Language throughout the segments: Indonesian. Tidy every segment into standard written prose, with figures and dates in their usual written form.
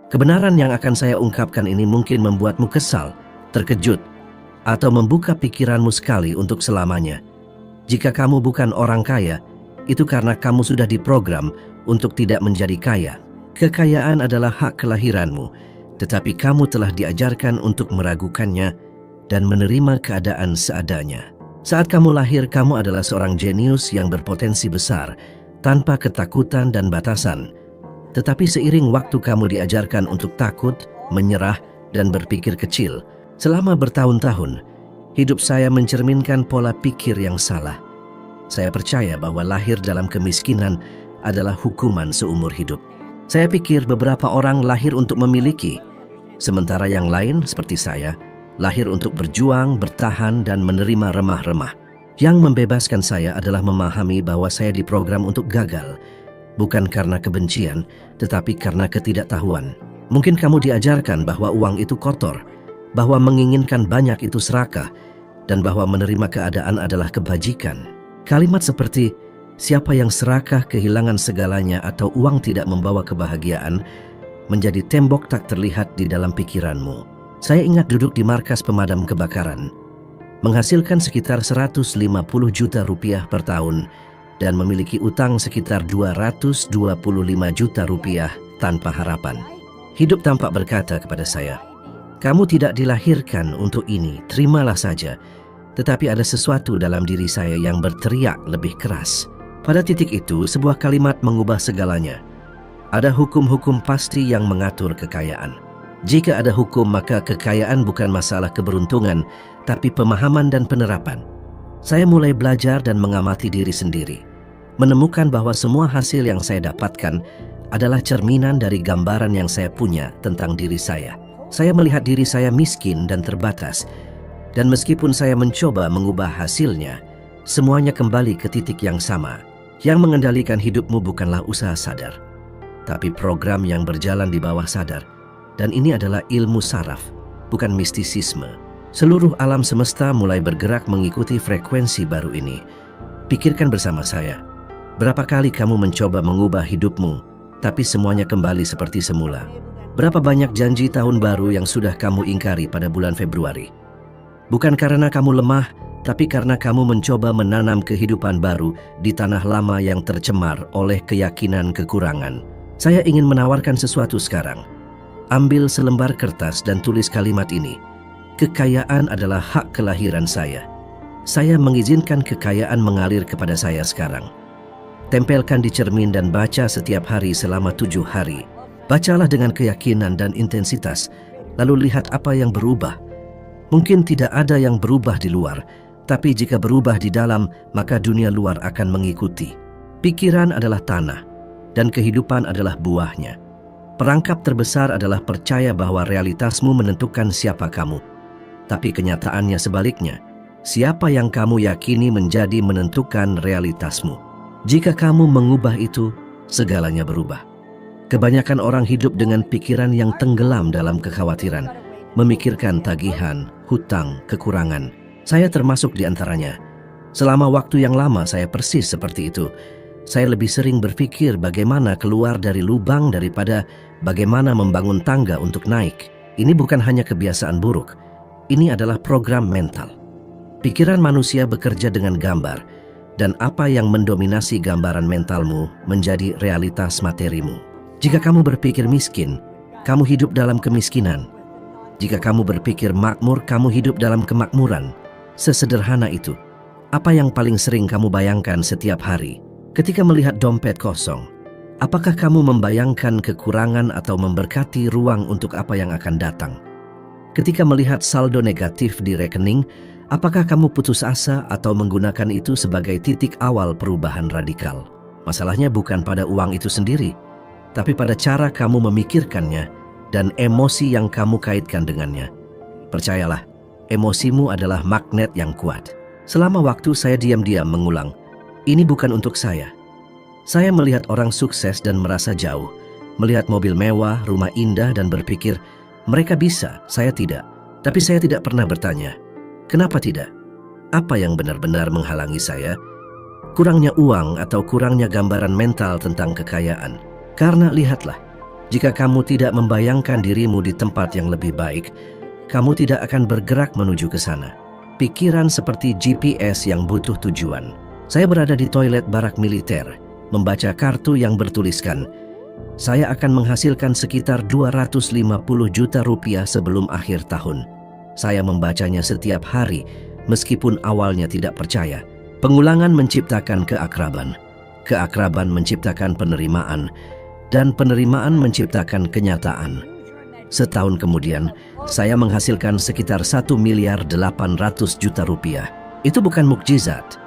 Kebenaran yang akan saya ungkapkan ini mungkin membuatmu kesal, terkejut, atau membuka pikiranmu sekali untuk selamanya. Jika kamu bukan orang kaya, itu karena kamu sudah diprogram untuk tidak menjadi kaya. Kekayaan adalah hak kelahiranmu, tetapi kamu telah diajarkan untuk meragukannya dan menerima keadaan seadanya. Saat kamu lahir, kamu adalah seorang jenius yang berpotensi besar, tanpa ketakutan dan batasan. Tetapi seiring waktu kamu diajarkan untuk takut, menyerah, dan berpikir kecil. Selama bertahun-tahun, hidup saya mencerminkan pola pikir yang salah. Saya percaya bahwa lahir dalam kemiskinan adalah hukuman seumur hidup. Saya pikir beberapa orang lahir untuk memiliki, sementara yang lain seperti saya, lahir untuk berjuang, bertahan, dan menerima remah-remah. Yang membebaskan saya adalah memahami bahwa saya diprogram untuk gagal, bukan karena kebencian, tetapi karena ketidaktahuan. Mungkin kamu diajarkan bahwa uang itu kotor, bahwa menginginkan banyak itu serakah, dan bahwa menerima keadaan adalah kebajikan. Kalimat seperti, siapa yang serakah kehilangan segalanya atau uang tidak membawa kebahagiaan, menjadi tembok tak terlihat di dalam pikiranmu. Saya ingat duduk di markas pemadam kebakaran, menghasilkan sekitar 150 juta rupiah per tahun, dan memiliki utang sekitar 225 juta rupiah tanpa harapan. Hidup tampak berkata kepada saya, kamu tidak dilahirkan untuk ini, terimalah saja. Tetapi ada sesuatu dalam diri saya yang berteriak lebih keras. Pada titik itu, sebuah kalimat mengubah segalanya. Ada hukum-hukum pasti yang mengatur kekayaan. Jika ada hukum, maka kekayaan bukan masalah keberuntungan, tapi pemahaman dan penerapan. Saya mulai belajar dan mengamati diri sendiri, menemukan bahwa semua hasil yang saya dapatkan adalah cerminan dari gambaran yang saya punya tentang diri saya. Saya melihat diri saya miskin dan terbatas, dan meskipun saya mencoba mengubah hasilnya, semuanya kembali ke titik yang sama. Yang mengendalikan hidupmu bukanlah usaha sadar, tapi program yang berjalan di bawah sadar. Dan ini adalah ilmu saraf, bukan mistisisme. Seluruh alam semesta mulai bergerak mengikuti frekuensi baru ini. Pikirkan bersama saya, berapa kali kamu mencoba mengubah hidupmu, tapi semuanya kembali seperti semula? Berapa banyak janji tahun baru yang sudah kamu ingkari pada bulan Februari? Bukan karena kamu lemah, tapi karena kamu mencoba menanam kehidupan baru di tanah lama yang tercemar oleh keyakinan kekurangan. Saya ingin menawarkan sesuatu sekarang. Ambil selembar kertas dan tulis kalimat ini. Kekayaan adalah hak kelahiran saya. Saya mengizinkan kekayaan mengalir kepada saya sekarang. Tempelkan di cermin dan baca setiap hari selama 7 hari. Bacalah dengan keyakinan dan intensitas, lalu lihat apa yang berubah. Mungkin tidak ada yang berubah di luar, tapi jika berubah di dalam, maka dunia luar akan mengikuti. Pikiran adalah tanah, dan kehidupan adalah buahnya. Perangkap terbesar adalah percaya bahwa realitasmu menentukan siapa kamu. Tapi kenyataannya sebaliknya, siapa yang kamu yakini menjadi menentukan realitasmu. Jika kamu mengubah itu, segalanya berubah. Kebanyakan orang hidup dengan pikiran yang tenggelam dalam kekhawatiran, memikirkan tagihan, hutang, kekurangan. Saya termasuk di antaranya. Selama waktu yang lama saya persis seperti itu. Saya lebih sering berpikir bagaimana keluar dari lubang daripada bagaimana membangun tangga untuk naik. Ini bukan hanya kebiasaan buruk. Ini adalah program mental. Pikiran manusia bekerja dengan gambar, dan apa yang mendominasi gambaran mentalmu menjadi realitas materimu. Jika kamu berpikir miskin, kamu hidup dalam kemiskinan. Jika kamu berpikir makmur, kamu hidup dalam kemakmuran. Sesederhana itu. Apa yang paling sering kamu bayangkan setiap hari? Ketika melihat dompet kosong, apakah kamu membayangkan kekurangan atau memberkati ruang untuk apa yang akan datang? Ketika melihat saldo negatif di rekening, apakah kamu putus asa atau menggunakan itu sebagai titik awal perubahan radikal? Masalahnya bukan pada uang itu sendiri, tapi pada cara kamu memikirkannya dan emosi yang kamu kaitkan dengannya. Percayalah, emosimu adalah magnet yang kuat. Selama waktu saya diam-diam mengulang, ini bukan untuk saya. Saya melihat orang sukses dan merasa jauh, melihat mobil mewah, rumah indah dan berpikir, mereka bisa, saya tidak. Tapi saya tidak pernah bertanya, kenapa tidak? Apa yang benar-benar menghalangi saya? Kurangnya uang atau kurangnya gambaran mental tentang kekayaan. Karena lihatlah, Jika kamu tidak membayangkan dirimu di tempat yang lebih baik, kamu tidak akan bergerak menuju ke sana. Pikiran seperti GPS yang butuh tujuan. Saya berada di toilet barak militer, membaca kartu yang bertuliskan, saya akan menghasilkan sekitar 250 juta rupiah sebelum akhir tahun. Saya membacanya setiap hari, meskipun awalnya tidak percaya. Pengulangan menciptakan keakraban. Keakraban menciptakan penerimaan. Dan penerimaan menciptakan kenyataan. Setahun kemudian, saya menghasilkan sekitar 1.800.000.000 rupiah. Itu bukan mukjizat,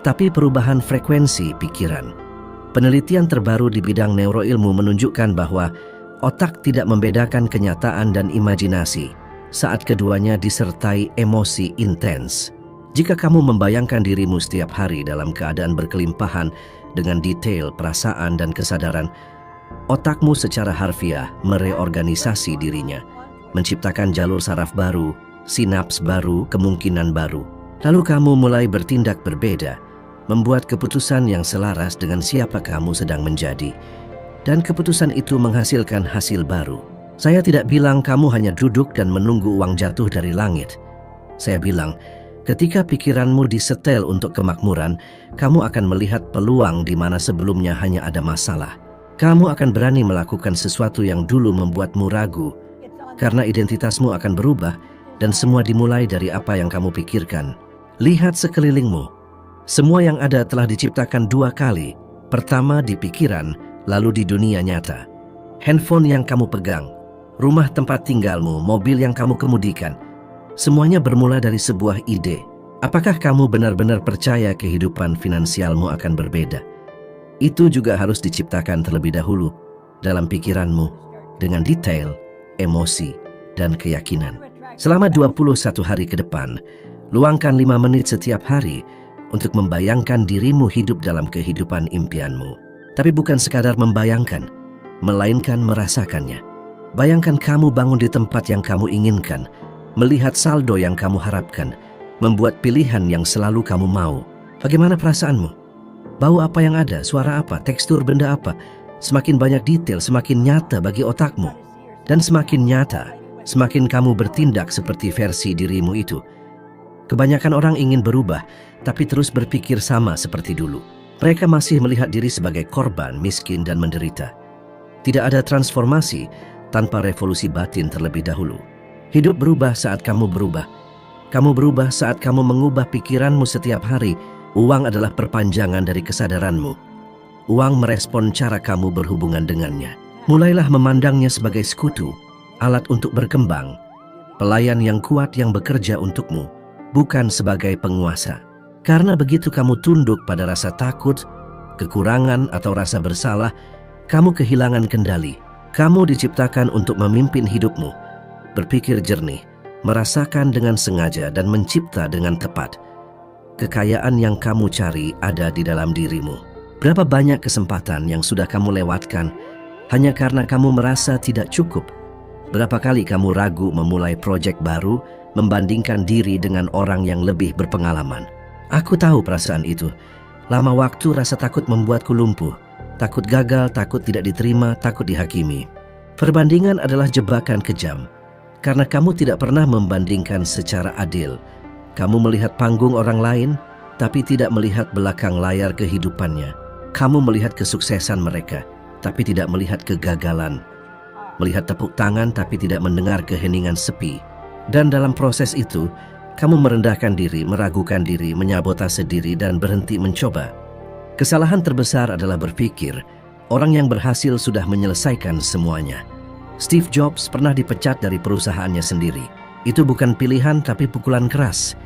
tapi perubahan frekuensi pikiran. Penelitian terbaru di bidang neuroilmu menunjukkan bahwa otak tidak membedakan kenyataan dan imajinasi saat keduanya disertai emosi intens. Jika kamu membayangkan dirimu setiap hari dalam keadaan berkelimpahan dengan detail, perasaan, dan kesadaran, otakmu secara harfiah mereorganisasi dirinya, menciptakan jalur saraf baru, sinaps baru, kemungkinan baru. Lalu kamu mulai bertindak berbeda, membuat keputusan yang selaras dengan siapa kamu sedang menjadi. Dan keputusan itu menghasilkan hasil baru. Saya tidak bilang kamu hanya duduk dan menunggu uang jatuh dari langit. Saya bilang, ketika pikiranmu disetel untuk kemakmuran, kamu akan melihat peluang di mana sebelumnya hanya ada masalah. Kamu akan berani melakukan sesuatu yang dulu membuatmu ragu, karena identitasmu akan berubah dan semua dimulai dari apa yang kamu pikirkan. Lihat sekelilingmu. Semua yang ada telah diciptakan dua kali. Pertama di pikiran, lalu di dunia nyata. Handphone yang kamu pegang, rumah tempat tinggalmu, mobil yang kamu kemudikan, semuanya bermula dari sebuah ide. Apakah kamu benar-benar percaya kehidupan finansialmu akan berbeda? Itu juga harus diciptakan terlebih dahulu dalam pikiranmu dengan detail, emosi, dan keyakinan. Selama 21 hari ke depan, luangkan 5 menit setiap hari untuk membayangkan dirimu hidup dalam kehidupan impianmu. Tapi bukan sekadar membayangkan, melainkan merasakannya. Bayangkan kamu bangun di tempat yang kamu inginkan, melihat saldo yang kamu harapkan, membuat pilihan yang selalu kamu mau. Bagaimana perasaanmu? Bau apa yang ada, suara apa, tekstur benda apa? Semakin banyak detail, semakin nyata bagi otakmu. Dan semakin nyata, semakin kamu bertindak seperti versi dirimu itu. Kebanyakan orang ingin berubah, tapi terus berpikir sama seperti dulu. Mereka masih melihat diri sebagai korban, miskin, dan menderita. Tidak ada transformasi tanpa revolusi batin terlebih dahulu. Hidup berubah saat kamu berubah. Kamu berubah saat kamu mengubah pikiranmu setiap hari. Uang adalah perpanjangan dari kesadaranmu. Uang merespon cara kamu berhubungan dengannya. Mulailah memandangnya sebagai sekutu, alat untuk berkembang, pelayan yang kuat yang bekerja untukmu, bukan sebagai penguasa. Karena begitu kamu tunduk pada rasa takut, kekurangan, atau rasa bersalah, kamu kehilangan kendali. Kamu diciptakan untuk memimpin hidupmu, berpikir jernih, merasakan dengan sengaja, dan mencipta dengan tepat. Kekayaan yang kamu cari ada di dalam dirimu. Berapa banyak kesempatan yang sudah kamu lewatkan hanya karena kamu merasa tidak cukup? Berapa kali kamu ragu memulai proyek baru, membandingkan diri dengan orang yang lebih berpengalaman? Aku tahu perasaan itu. Lama waktu rasa takut membuatku lumpuh. Takut gagal, takut tidak diterima, takut dihakimi. Perbandingan adalah jebakan kejam. Karena kamu tidak pernah membandingkan secara adil. Kamu melihat panggung orang lain, tapi tidak melihat belakang layar kehidupannya. Kamu melihat kesuksesan mereka, tapi tidak melihat kegagalan. Melihat tepuk tangan, tapi tidak mendengar keheningan sepi. Dan dalam proses itu, kamu merendahkan diri, meragukan diri, menyabotase diri, dan berhenti mencoba. Kesalahan terbesar adalah berpikir orang yang berhasil sudah menyelesaikan semuanya. Steve Jobs pernah dipecat dari perusahaannya sendiri. Itu bukan pilihan tapi pukulan keras.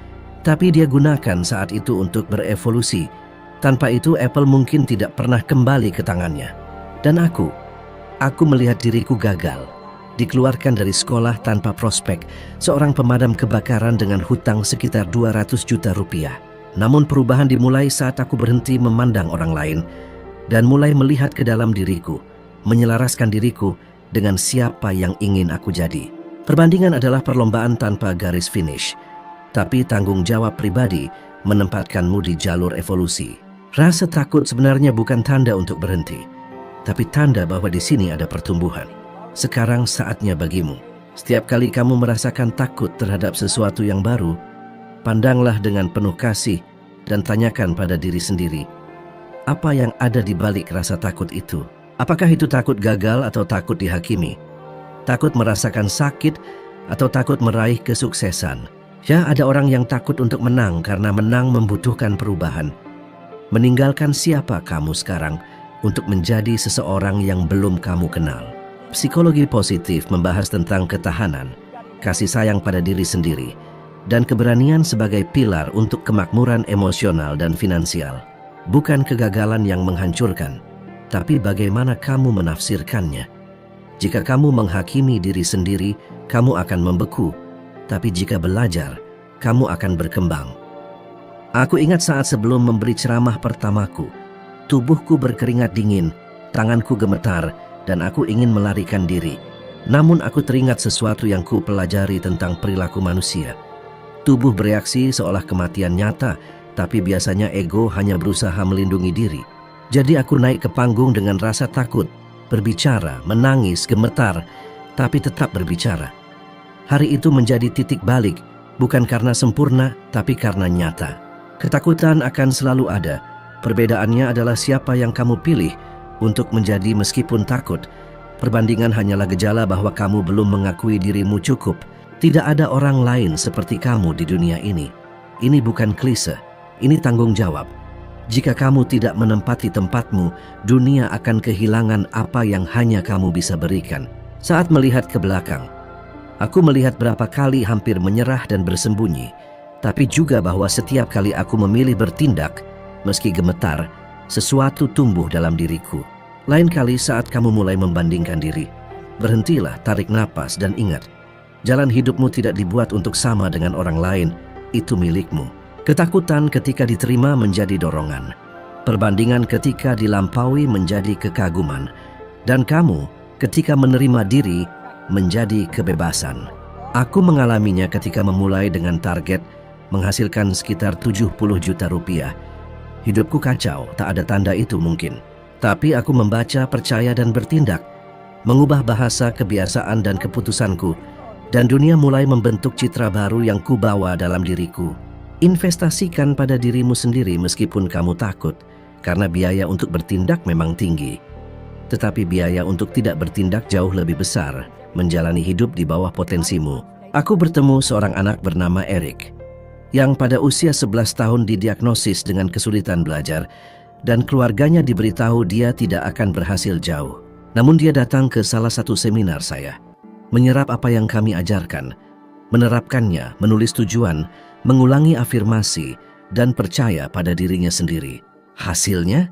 Tapi dia gunakan saat itu untuk berevolusi. Tanpa itu Apple mungkin tidak pernah kembali ke tangannya. Dan aku melihat diriku gagal. Dikeluarkan dari sekolah tanpa prospek, seorang pemadam kebakaran dengan hutang sekitar 200 juta rupiah. Namun perubahan dimulai saat aku berhenti memandang orang lain dan mulai melihat ke dalam diriku, menyelaraskan diriku dengan siapa yang ingin aku jadi. Perbandingan adalah perlombaan tanpa garis finish, tapi tanggung jawab pribadi menempatkanmu di jalur evolusi. Rasa takut sebenarnya bukan tanda untuk berhenti, tapi tanda bahwa di sini ada pertumbuhan. Sekarang saatnya bagimu. Setiap kali kamu merasakan takut terhadap sesuatu yang baru, pandanglah dengan penuh kasih dan tanyakan pada diri sendiri, apa yang ada di balik rasa takut itu? Apakah itu takut gagal atau takut dihakimi? Takut merasakan sakit atau takut meraih kesuksesan? Ya, ada orang yang takut untuk menang karena menang membutuhkan perubahan. Meninggalkan siapa kamu sekarang untuk menjadi seseorang yang belum kamu kenal. Psikologi positif membahas tentang ketahanan, kasih sayang pada diri sendiri, dan keberanian sebagai pilar untuk kemakmuran emosional dan finansial. Bukan kegagalan yang menghancurkan, tapi bagaimana kamu menafsirkannya. Jika kamu menghakimi diri sendiri, kamu akan membeku. Tapi jika belajar, kamu akan berkembang. Aku ingat saat sebelum memberi ceramah pertamaku, tubuhku berkeringat dingin, tanganku gemetar, dan aku ingin melarikan diri. Namun aku teringat sesuatu yang ku pelajari tentang perilaku manusia. Tubuh bereaksi seolah kematian nyata, tapi biasanya ego hanya berusaha melindungi diri. Jadi aku naik ke panggung dengan rasa takut, berbicara, menangis, gemetar, tapi tetap berbicara. Hari itu menjadi titik balik, bukan karena sempurna, tapi karena nyata. Ketakutan akan selalu ada. Perbedaannya adalah siapa yang kamu pilih untuk menjadi meskipun takut. Perbandingan hanyalah gejala bahwa kamu belum mengakui dirimu cukup. Tidak ada orang lain seperti kamu di dunia ini. Ini bukan klise, ini tanggung jawab. Jika kamu tidak menempati tempatmu, dunia akan kehilangan apa yang hanya kamu bisa berikan. Saat melihat ke belakang, aku melihat berapa kali hampir menyerah dan bersembunyi, tapi juga bahwa setiap kali aku memilih bertindak, meski gemetar, sesuatu tumbuh dalam diriku. Lain kali saat kamu mulai membandingkan diri, berhentilah, tarik napas, dan ingat, jalan hidupmu tidak dibuat untuk sama dengan orang lain, itu milikmu. Ketakutan ketika diterima menjadi dorongan, perbandingan ketika dilampaui menjadi kekaguman, dan kamu ketika menerima diri menjadi kebebasan. Aku mengalaminya ketika memulai dengan target menghasilkan sekitar 70 juta rupiah. Hidupku kacau, tak ada tanda itu mungkin. Tapi aku membaca, percaya, dan bertindak, mengubah bahasa, kebiasaan, dan keputusanku, dan dunia mulai membentuk citra baru yang kubawa dalam diriku. Investasikan pada dirimu sendiri meskipun kamu takut, karena biaya untuk bertindak memang tinggi. Tetapi biaya untuk tidak bertindak jauh lebih besar, menjalani hidup di bawah potensimu. Aku bertemu seorang anak bernama Eric, yang pada usia 11 tahun didiagnosis dengan kesulitan belajar, dan keluarganya diberitahu dia tidak akan berhasil jauh. Namun dia datang ke salah satu seminar saya, menyerap apa yang kami ajarkan, menerapkannya, menulis tujuan, mengulangi afirmasi, dan percaya pada dirinya sendiri. Hasilnya,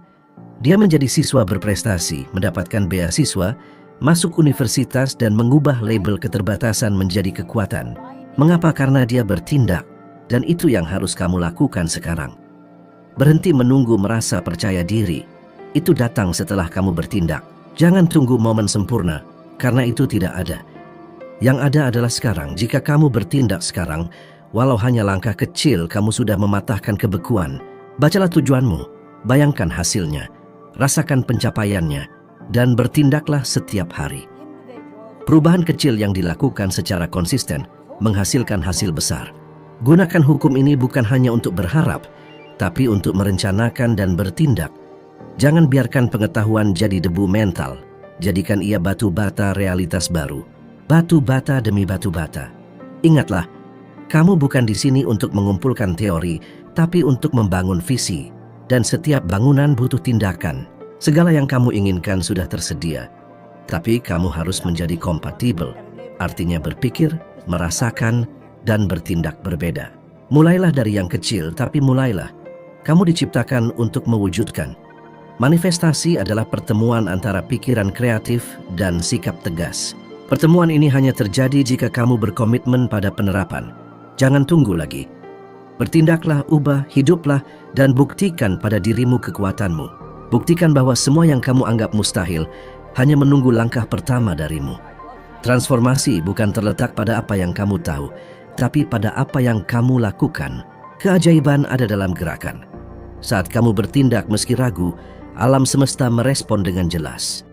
dia menjadi siswa berprestasi, mendapatkan beasiswa, masuk universitas, dan mengubah label keterbatasan menjadi kekuatan. Mengapa? Karena dia bertindak, dan itu yang harus kamu lakukan sekarang. Berhenti menunggu merasa percaya diri. Itu datang setelah kamu bertindak. Jangan tunggu momen sempurna, karena itu tidak ada. Yang ada adalah sekarang. Jika kamu bertindak sekarang, walau hanya langkah kecil, kamu sudah mematahkan kebekuan. Bacalah tujuanmu, bayangkan hasilnya, rasakan pencapaiannya, dan bertindaklah setiap hari. Perubahan kecil yang dilakukan secara konsisten menghasilkan hasil besar. Gunakan hukum ini bukan hanya untuk berharap, tapi untuk merencanakan dan bertindak. Jangan biarkan pengetahuan jadi debu mental. Jadikan ia batu bata realitas baru. Batu bata demi batu bata. Ingatlah, kamu bukan di sini untuk mengumpulkan teori, tapi untuk membangun visi. Dan setiap bangunan butuh tindakan. Segala yang kamu inginkan sudah tersedia. Tapi kamu harus menjadi kompatibel. Artinya berpikir, merasakan, dan bertindak berbeda. Mulailah dari yang kecil, tapi mulailah. Kamu diciptakan untuk mewujudkan. Manifestasi adalah pertemuan antara pikiran kreatif dan sikap tegas. Pertemuan ini hanya terjadi jika kamu berkomitmen pada penerapan. Jangan tunggu lagi. Bertindaklah, ubah, hiduplah, dan buktikan pada dirimu kekuatanmu. Buktikan bahwa semua yang kamu anggap mustahil hanya menunggu langkah pertama darimu. Transformasi bukan terletak pada apa yang kamu tahu, tapi pada apa yang kamu lakukan. Keajaiban ada dalam gerakan. Saat kamu bertindak meski ragu, alam semesta merespon dengan jelas.